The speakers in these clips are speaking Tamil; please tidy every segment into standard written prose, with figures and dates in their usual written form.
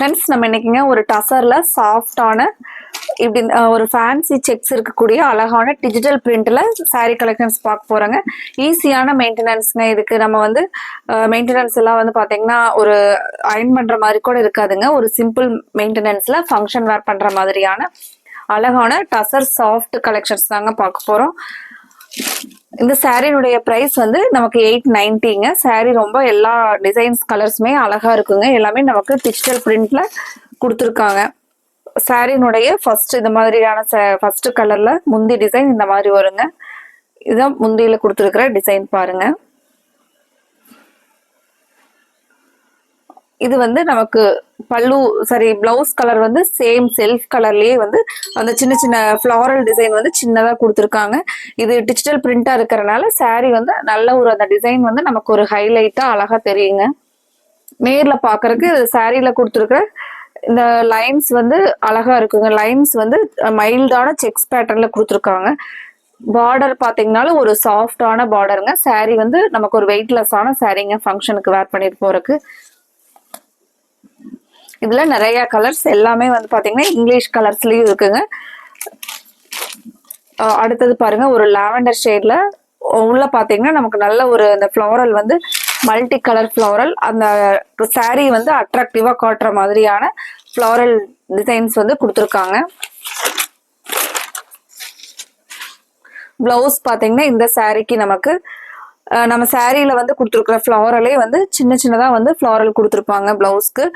ஃப்ரெண்ட்ஸ் நம்ம இன்னைக்குங்க ஒரு டசர்ல சாஃப்டான இப்படி ஒரு ஃபேன்சி செக்ஸ் இருக்கக்கூடிய அழகான டிஜிட்டல் பிரிண்ட்ல சாரீ கலெக்ஷன்ஸ் பார்க்க போறோங்க. ஈஸியான மெயின்டெனன்ஸ்ங்க. இதுக்கு நம்ம வந்து மெயின்டெனன்ஸ் எல்லாம் வந்து பாத்தீங்கன்னா ஒரு அயன் பண்ற மாதிரி கூட இருக்காதுங்க. ஒரு சிம்பிள் மெயின்டெனன்ஸ்ல ஃபங்க்ஷன் வேர் பண்ற மாதிரியான அழகான டசர் சாஃப்ட் கலெக்ஷன்ஸ் தாங்க பார்க்க போறோம். இந்த சாரினுடைய பிரைஸ் வந்து நமக்கு 890ங்க. சாரி ரொம்ப எல்லா டிசைன்ஸ் கலர்ஸுமே அழகா இருக்குங்க. எல்லாமே நமக்கு டிஜிட்டல் பிரிண்ட்ல கொடுத்துருக்காங்க. சாரினுடைய ஃபர்ஸ்ட் இந்த மாதிரியான ஃபர்ஸ்ட் கலர்ல முந்தி டிசைன் இந்த மாதிரி வருங்க. இதுதான் முந்தியில கொடுத்துருக்கிற டிசைன் பாருங்க. இது வந்து நமக்கு பல்லு பிளவுஸ் கலர் வந்து சேம் செல்ஃப் கலர்லயே வந்து அந்த சின்ன சின்ன ஃப்ளாரல் டிசைன் வந்து சின்னதா கொடுத்துருக்காங்க. இது டிஜிட்டல் பிரிண்டா இருக்கிறனால சாரி வந்து நல்ல ஒரு அந்த டிசைன் வந்து நமக்கு ஒரு ஹைலைட்டா அழகா தெரியுங்க. நேர்ல பாக்குறதுக்கு சாரியில கொடுத்துருக்கிற இந்த லைன்ஸ் வந்து அழகா இருக்குங்க. லைன்ஸ் வந்து மைல்டான செக்ஸ் பேட்டர்ன்ல கொடுத்துருக்காங்க. பார்டர் பாத்தீங்கன்னாலும் ஒரு சாஃப்டான பார்டருங்க. சாரி வந்து நமக்கு ஒரு வெயிட்லெஸ்ஸான சாரிங்க, ஃபங்க்ஷனுக்கு வேர் பண்ணிட்டு போறதுக்கு. இதுல நிறைய கலர்ஸ் எல்லாமே வந்து பாத்தீங்கன்னா இங்கிலீஷ் கலர்ஸ்லயும் இருக்குங்க. அடுத்தது பாருங்க, ஒரு லாவெண்டர் ஷேட்ல உள்ள பாத்தீங்கன்னா நமக்கு நல்ல ஒரு அந்த ஃப்ளோரல் வந்து மல்டி கலர் ஃப்ளோரல், அந்த சாரி வந்து அட்ராக்டிவா காட்டுற மாதிரியான ஃப்ளோரல் டிசைன்ஸ் வந்து கொடுத்துருக்காங்க. பிளவுஸ் பாத்தீங்கன்னா இந்த சாரிக்கு நமக்கு நம்ம சாரியில வந்து கொடுத்துருக்குற ஃப்ளோரலே வந்து சின்ன சின்னதா வந்து ஃப்ளோரல் கொடுத்துருப்பாங்க பிளவுஸ்க்கு.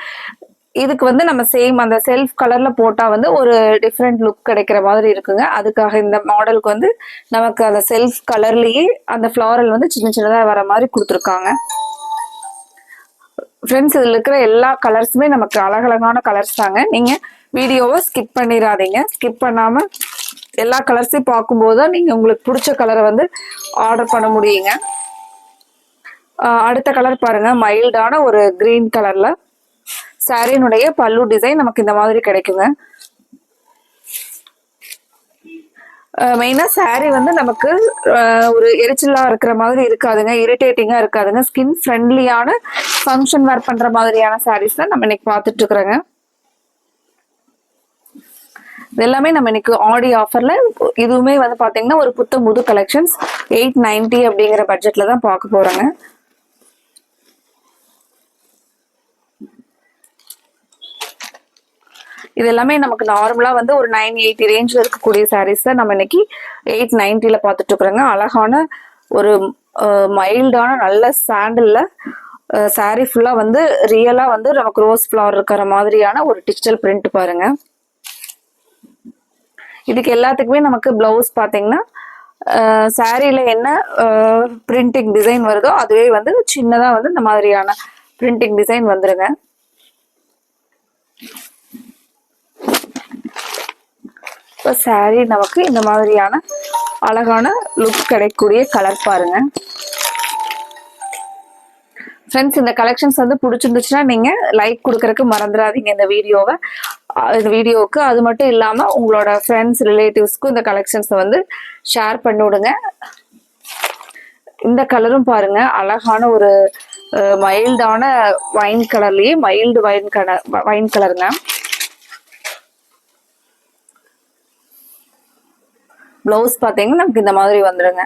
இதுக்கு வந்து நம்ம சேம் அந்த செல்ஃப் கலர்ல போட்டா வந்து ஒரு டிஃப்ரெண்ட் லுக் கிடைக்கிற மாதிரி இருக்குங்க. அதுக்காக இந்த மாடலுக்கு வந்து நமக்கு அந்த செல்ஃப் கலர்லயே அந்த ஃப்ளோரல் வந்து சின்ன சின்னதா வர மாதிரி கொடுத்துருக்காங்க. ஃப்ரெண்ட்ஸ், இதுல இருக்கிற எல்லா கலர்ஸுமே நமக்கு அழகழகான கலர்ஸ் தாங்க. நீங்க வீடியோவை ஸ்கிப் பண்ணிடாதீங்க. ஸ்கிப் பண்ணாம எல்லா கலர்ஸையும் பார்க்கும்போது தான் நீங்க உங்களுக்கு பிடிச்ச கலரை வந்து ஆர்டர் பண்ண முடியுங்க. அடுத்த கலர் பாருங்க, மைல்டான ஒரு கிரீன் கலர்ல சாரியினுடைய பல்லு டிசைன் நமக்கு இந்த மாதிரி கிடைக்குங்க. மெயினா சாரி வந்து நமக்கு ஒரு எரிச்சலா இருக்கிற மாதிரி இருக்காதுங்க, இரிட்டேட்டிங்கா இருக்காதுங்க. ஸ்கின் ஃப்ரெண்ட்லியான ஃபங்க்ஷன் வேர் பண்ற மாதிரியான சாரீஸ் தான் நம்ம இன்னைக்கு பார்த்துட்டு இருக்கிறோங்க. இது எல்லாமே நம்ம இன்னைக்கு ஆடி ஆஃபர்ல, இதுவுமே வந்து பாத்தீங்கன்னா ஒரு புத்த புது கலெக்ஷன்ஸ் 890 அப்படிங்கிற பட்ஜெட்ல தான் பார்க்க போறோங்க. இது எல்லாமே நமக்கு நார்மலா வந்து ஒரு 980 ரேஞ்ச்ல இருக்கக்கூடிய சாரீஸ் தான் நம்ம இன்னைக்கு 890ல பார்த்துட்டு இருக்கிறோங்க. அழகான ஒரு மைல்டான நல்ல சாண்டில்ல சாரீ ஃபுல்லா வந்து ரியலா வந்து நமக்கு ரோஸ் ஃப்ளவர் இருக்கிற மாதிரியான ஒரு டிஜிட்டல் பிரிண்ட் பாருங்க. இதுக்கு எல்லாத்துக்குமே நமக்கு பிளவுஸ் பாத்தீங்கன்னா சாரியில என்ன பிரிண்டிங் டிசைன் வருதோ அதுவே வந்து சின்னதா வந்து இந்த மாதிரியான பிரிண்டிங் டிசைன் வந்துருங்க. சாரி நமக்கு இந்த மாதிரியான அழகான லுக் கிடைக்கக்கூடிய கலர் பாருங்க. ஃப்ரெண்ட்ஸ், இந்த கலெக்ஷன்ஸ் வந்து பிடிச்சிருந்துச்சுன்னா நீங்க லைக் கொடுக்கறதுக்கு மறந்துடாதீங்க இந்த வீடியோவுக்கு. அது மட்டும் இல்லாம உங்களோட ஃப்ரெண்ட்ஸ் ரிலேட்டிவ்ஸ்க்கும் இந்த கலெக்ஷன்ஸை வந்து ஷேர் பண்ணி விடுங்க. இந்த கலரும் பாருங்க, அழகான ஒரு மைல்டான வைன் கலர்லயே மைல்டு வைன் கலருங்க. பிளவுஸ் பாத்தீங்கன்னா நமக்கு இந்த மாதிரி வந்துருங்க.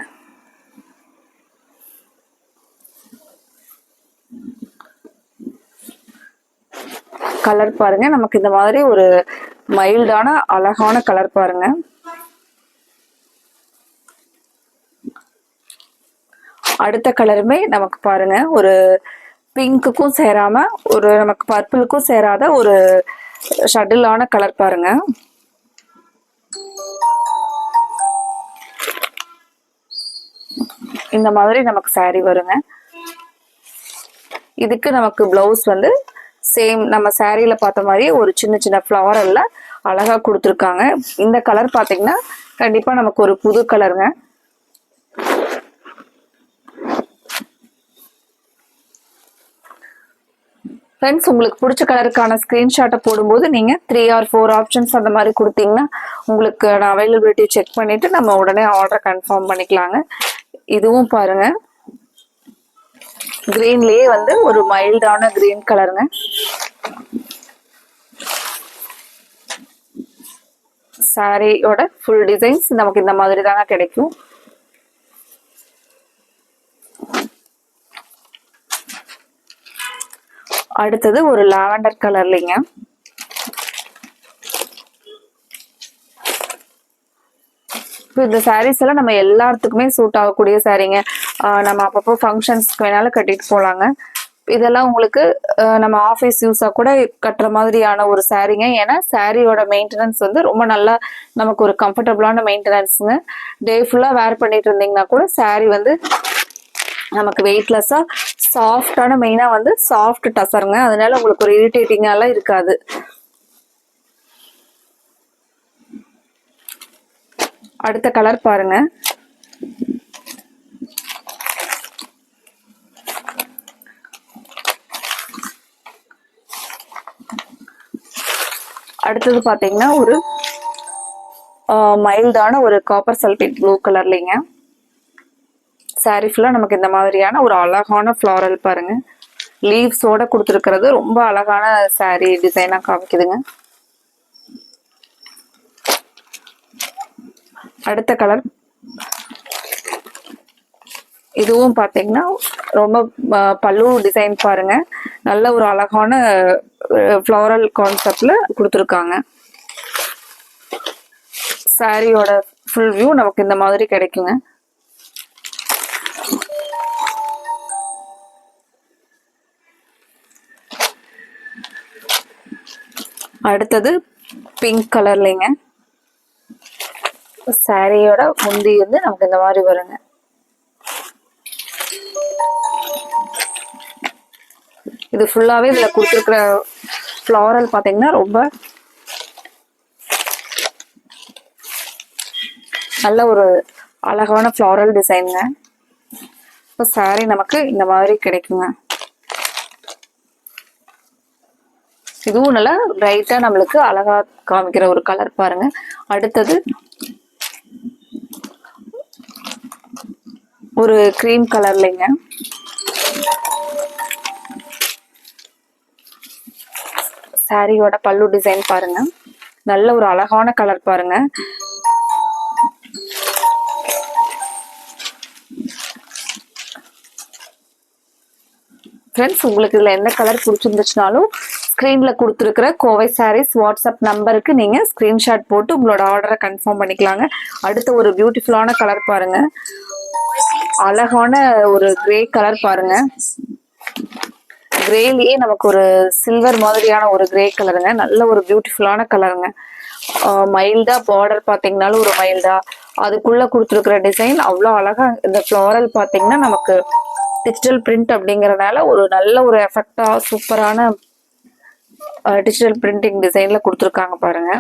கலர் பாருங்க, நமக்கு இந்த மாதிரி ஒரு மைல்டான அழகான கலர் பாருங்க. அடுத்த கலருமே நமக்கு பாருங்க ஒரு பிங்க்குக்கும் சேராம ஒரு நமக்கு பர்பிளுக்கும் சேராத ஒரு ஷட்டிலான கலர் பாருங்க. இந்த மாதிரி நமக்கு சாரி வருங்க. இதுக்கு நமக்கு பிளவுஸ் வந்து சேம் நம்ம சாரியில பார்த்த மாதிரி ஒரு சின்ன சின்ன ஃப்ளவர்ல அழகா கொடுத்துருக்காங்க. இந்த கலர் பாத்தீங்கன்னா கண்டிப்பா நமக்கு ஒரு புது கலருங்க. ஃப்ரெண்ட்ஸ், உங்களுக்கு பிடிச்ச கலருக்கான ஸ்கிரீன்ஷாட்டை போடும்போது நீங்க 3 or 4 ஆப்ஷன்ஸ் அந்த மாதிரி கொடுத்தீங்கன்னா உங்களுக்கு நான் அவைலபிலிட்டி செக் பண்ணிட்டு நம்ம உடனே ஆர்டர் கன்ஃபார்ம் பண்ணிக்கலாங்க. இதுவும் பாருங்க, கிரீன்லயே வந்து ஒரு மைல்டான கிரீன் கலருங்க. சாரியோட ஃபுல் டிசைன்ஸ் நமக்கு இந்த மாதிரி தாங்க கிடைக்கும். அடுத்தது ஒரு லாவெண்டர் கலர்லிங்க. இந்த சாரீஸ் எல்லாம் நம்ம எல்லாத்துக்குமே சூட் ஆகக்கூடிய சாரீங்க. நம்ம அப்பப்போ ஃபங்க்ஷன்ஸ்க்கு வேணாலும் கட்டிட்டு போலாங்க. இதெல்லாம் உங்களுக்கு நம்ம ஆஃபீஸ் யூஸா கூட கட்டுற மாதிரியான ஒரு சாரீங்க. ஏன்னா சாரியோட மெயின்டெனன்ஸ் வந்து ரொம்ப நல்லா நமக்கு ஒரு கம்ஃபர்டபுளான மெயின்டெனன்ஸுங்க. டே ஃபுல்லா வேர் பண்ணிட்டு இருந்தீங்கன்னா கூட சாரி வந்து நமக்கு வெயிட்லெஸ்ஸா சாஃப்டான, மெயினா வந்து சாஃப்ட் டசருங்க. அதனால உங்களுக்கு ஒரு இரிட்டேட்டிங்காலாம் இருக்காது. அடுத்த கலர் பாருங்க. அடுத்தது பாத்தீங்கன்னா ஒரு மைல்டான ஒரு காப்பர் சல்பேட் ப்ளூ கலர்லிங்க. சாரி ஃபுல்லா நமக்கு இந்த மாதிரியான ஒரு அழகான ஃப்ளாரல் பாருங்க. லீவ்ஸோட கொடுத்துருக்கிறது ரொம்ப அழகான சாரி டிசைனா காமிக்குதுங்க. அடுத்த கலர் இதுவும் பாத்தீங்கன்னா ரொம்ப பல்லு டிசைன் பாருங்க. நல்ல ஒரு அழகான ஃப்ளாரல் கான்செப்ட்ல கொடுத்துருக்காங்க. சாரியோட ஃபுல் வியூ நமக்கு இந்த மாதிரி கிடைக்குங்க. அடுத்தது பிங்க் கலர்லிங்க. சாரியோட முந்தி வந்து நமக்கு இந்த மாதிரி வருங்க. இது ஃபுல்லாவே இதுல கொடுத்துருக்கிற ஃப்ளாரல் பாத்தீங்கன்னா ரொம்ப நல்ல ஒரு அழகான ஃப்ளாரல் டிசைனுங்க. இப்போ சாரி நமக்கு இந்த மாதிரி கிடைக்குங்க. இதுவும் நல்லா பிரைட்டா நம்மளுக்கு அழகா காமிக்கிற ஒரு கலர் பாருங்க. அடுத்தது ஒரு கிரீம் கலர்லிங்க. சாரியோட பல்லு டிசைன் பாருங்க. நல்ல ஒரு அழகான கலர் பாருங்க. ஃப்ரெண்ட்ஸ், உங்களுக்கு இதுல எந்த கலர் பிடிச்சிருந்துச்சுனாலும் ஸ்கிரீன்ல கொடுத்துருக்கிற கோவை சாரீஸ் வாட்ஸ்அப் நம்பருக்கு நீங்க ஸ்கிரீன்ஷாட் போட்டு உங்களோட ஆர்டரை கன்ஃபார்ம் பண்ணிக்கலாங்க. அடுத்த ஒரு பியூட்டிஃபுல்லான கலர் பாருங்க. அழகான ஒரு கிரே கலர் பாருங்க. கிரேலயே நமக்கு ஒரு சில்வர் மாதிரியான ஒரு கிரே கலருங்க. நல்ல ஒரு பியூட்டிஃபுல்லான கலருங்க. மைல்டா பார்டர் பாத்தீங்கன்னாலும் ஒரு மைல்டா, அதுக்குள்ள கொடுத்துருக்கிற டிசைன் அவ்வளோ அழகா. இந்த ஃப்ளாரல் பாத்தீங்கன்னா நமக்கு டிஜிட்டல் பிரிண்ட் அப்படிங்கறதுனால ஒரு நல்ல ஒரு எஃபெக்டா சூப்பரான டிஜிட்டல் பிரிண்டிங் டிசைன்ல கொடுத்துருக்காங்க பாருங்க.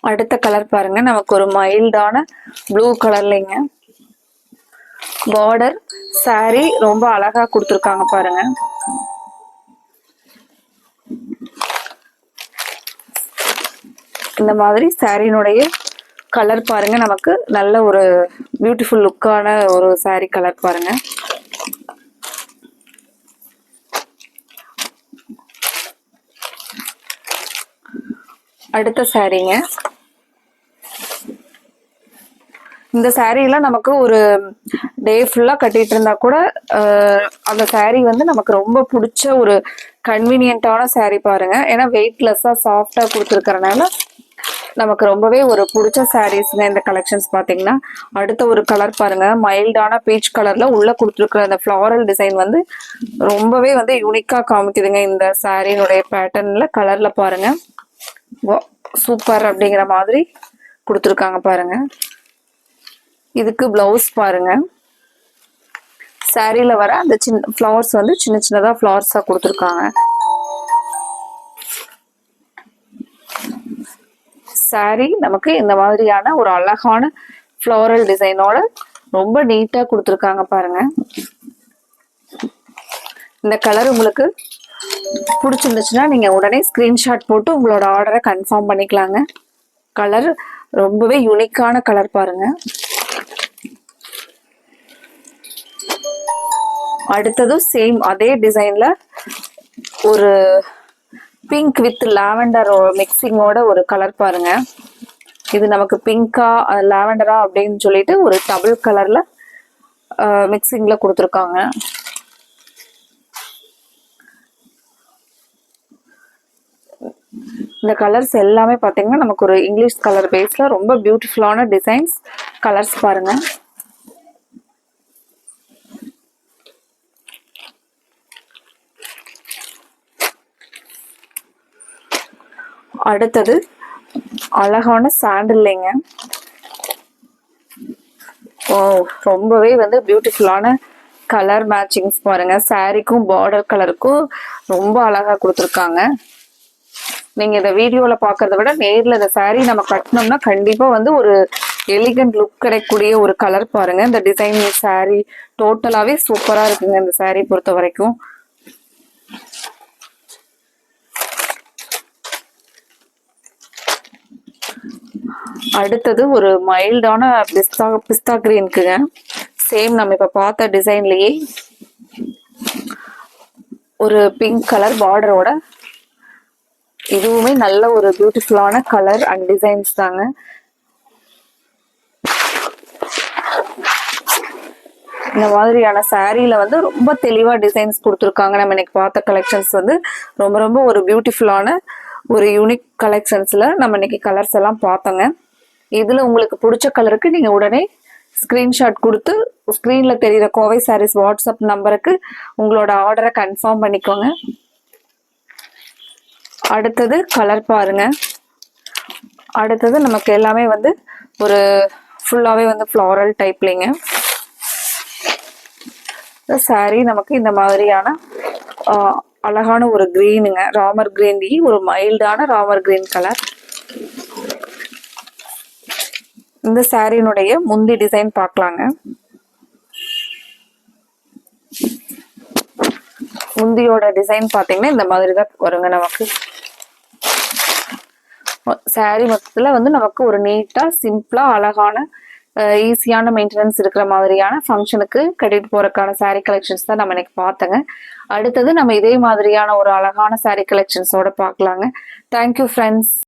அடுத்த கலர் பாருங்க. நமக்கு ஒரு மைல்டான ப்ளூ கலர்லிங்க. பார்டர் சாரி ரொம்ப அழகா கொடுத்துருக்காங்க பாருங்க. இந்த மாதிரி சாரியினுடைய கலர் பாருங்க. நமக்கு நல்ல ஒரு பியூட்டிஃபுல் லுக்கான ஒரு சாரி கலர் பாருங்க. அடுத்த சாரிங்க. இந்த சாரீலாம் நமக்கு ஒரு டே ஃபுல்லா கட்டிட்டு இருந்தா கூட அந்த சாரீ வந்து நமக்கு ரொம்ப பிடிச்ச ஒரு கன்வீனியன்ட்டான சாரீ பாருங்க. ஏன்னா வெயிட்லெஸ்ஸா சாஃப்டா கொடுத்துருக்கறனால நமக்கு ரொம்பவே ஒரு பிடிச்ச சாரீஸ்ங்க இந்த கலெக்ஷன்ஸ் பாத்தீங்கன்னா. அடுத்த ஒரு கலர் பாருங்க. மைல்டான பீச் கலர்ல உள்ள கொடுத்துருக்கிற அந்த ஃப்ளாரல் டிசைன் வந்து ரொம்பவே வந்து யூனிக்கா காமிக்குதுங்க. இந்த சாரீனுடைய பேட்டர்ன்ல கலர்ல பாருங்க. சூப்பர் அப்படிங்கிற மாதிரி கொடுத்துருக்காங்க பாருங்க. இதுக்கு பிளவுஸ் பாருங்க. சாரியில வர அந்த சின்ன ஃப்ளவர்ஸ் வந்து சின்ன சின்னதா ஃப்ளவர்ஸா கொடுத்துருக்காங்க. சாரி நமக்கு இந்த மாதிரியான ஒரு அழகான ஃப்ளோரல் டிசைனோட ரொம்ப நீட்டா கொடுத்துருக்காங்க பாருங்க. இந்த கலர் உங்களுக்கு பிடிச்சிருந்துச்சுன்னா நீங்க உடனே ஸ்கிரீன்ஷாட் போட்டு உங்களோட ஆர்டரை கன்ஃபார்ம் பண்ணிக்கலாங்க. கலர் ரொம்பவே யூனிக்கான கலர் பாருங்க. அடுத்ததும் சேம் அதே டிசைன்ல ஒரு பிங்க் வித் லாவெண்டர் மிக்சிங்கோட ஒரு கலர் பாருங்க. இது நமக்கு பிங்கா லாவெண்டரா அப்படின்னு சொல்லிட்டு ஒரு டபுள் கலர்ல மிக்சிங்ல கொடுத்துருக்காங்க. இந்த கலர்ஸ் எல்லாமே பாத்தீங்கன்னா நமக்கு ஒரு இங்கிலீஷ் கலர் பேஸ்ல ரொம்ப பியூட்டிஃபுல்லான டிசைன்ஸ் கலர்ஸ் பாருங்க. அடுத்தது அழகான சாண்டில்லைங்க. ஓ, ரொம்பவே வந்து பியூட்டிஃபுல்லான கலர் மேட்சிங்ஸ் பாருங்க. சாரிக்கும் பார்டர் கலருக்கும் ரொம்ப அழகா கொடுத்துருக்காங்க. நீங்க இந்த வீடியோல பாக்குறத விட நேர்ல இந்த சாரி நம்ம கட்டினோம்னா கண்டிப்பா வந்து ஒரு எலிகன்ட் லுக் கிடைக்கக்கூடிய ஒரு கலர் பாருங்க. இந்த டிசைன் சாரி டோட்டலாவே சூப்பரா இருக்குங்க இந்த சாரி பொறுத்த வரைக்கும். அடுத்தது ஒரு மைல்டான பிஸ்தா கிரீனுக்குங்க. சேம் நம்ம இப்ப பார்த்த டிசைன்லயே ஒரு பிங்க் கலர் பார்டரோட இதுவுமே நல்ல ஒரு பியூட்டிஃபுல்லான கலர் அண்ட் டிசைன்ஸ் தாங்க. இந்த மாதிரியான சாரீல வந்து ரொம்ப தெளிவா டிசைன்ஸ் கொடுத்துருக்காங்க. நம்ம இன்னைக்கு பார்த்த கலெக்ஷன்ஸ் வந்து ரொம்ப ரொம்ப ஒரு பியூட்டிஃபுல்லான ஒரு யூனிக் கலெக்ஷன்ஸ்ல நம்ம இன்னைக்கு கலர்ஸ் எல்லாம் பார்த்தோங்க. இதுல உங்களுக்கு பிடிச்ச கலருக்கு நீங்க உடனே ஸ்கிரீன்ஷாட் கொடுத்து ஸ்கிரீன்ல தெரியுற கோவை சாரீஸ் வாட்ஸ்அப் நம்பருக்கு உங்களோட ஆர்டரை கன்ஃபார்ம் பண்ணிக்கோங்க. அடுத்தது கலர் பாருங்க. அடுத்தது நமக்கு எல்லாமே வந்து ஒரு ஃபுல்லாவே வந்து ஃப்ளாரல் டைப்லிங்க. சாரி நமக்கு இந்த மாதிரியான அழகான ஒரு கிரீனுங்க. ராமர் கிரீன், ஒரு மைல்டான ராமர் கிரீன் கலர். இந்த சாரியினுடைய முந்தி டிசைன் பார்க்கலாங்க. முந்தியோட டிசைன் பாத்தீங்கன்னா இந்த மாதிரி தான் வருங்க. நமக்கு சாரி மொத்தத்துல வந்து நமக்கு ஒரு நீட்டா சிம்பிளா அழகான ஈஸியான மெயின்டெனன்ஸ் இருக்கிற மாதிரியான ஃபங்க்ஷனுக்கு கட்டிட்டு போறதுக்கான சாரி கலெக்ஷன்ஸ் தான் நம்ம இன்னைக்கு பார்த்தோங்க. அடுத்தது நம்ம இதே மாதிரியான ஒரு அழகான சாரி கலெக்ஷன்ஸோட பார்க்கலாங்க. Thank you friends.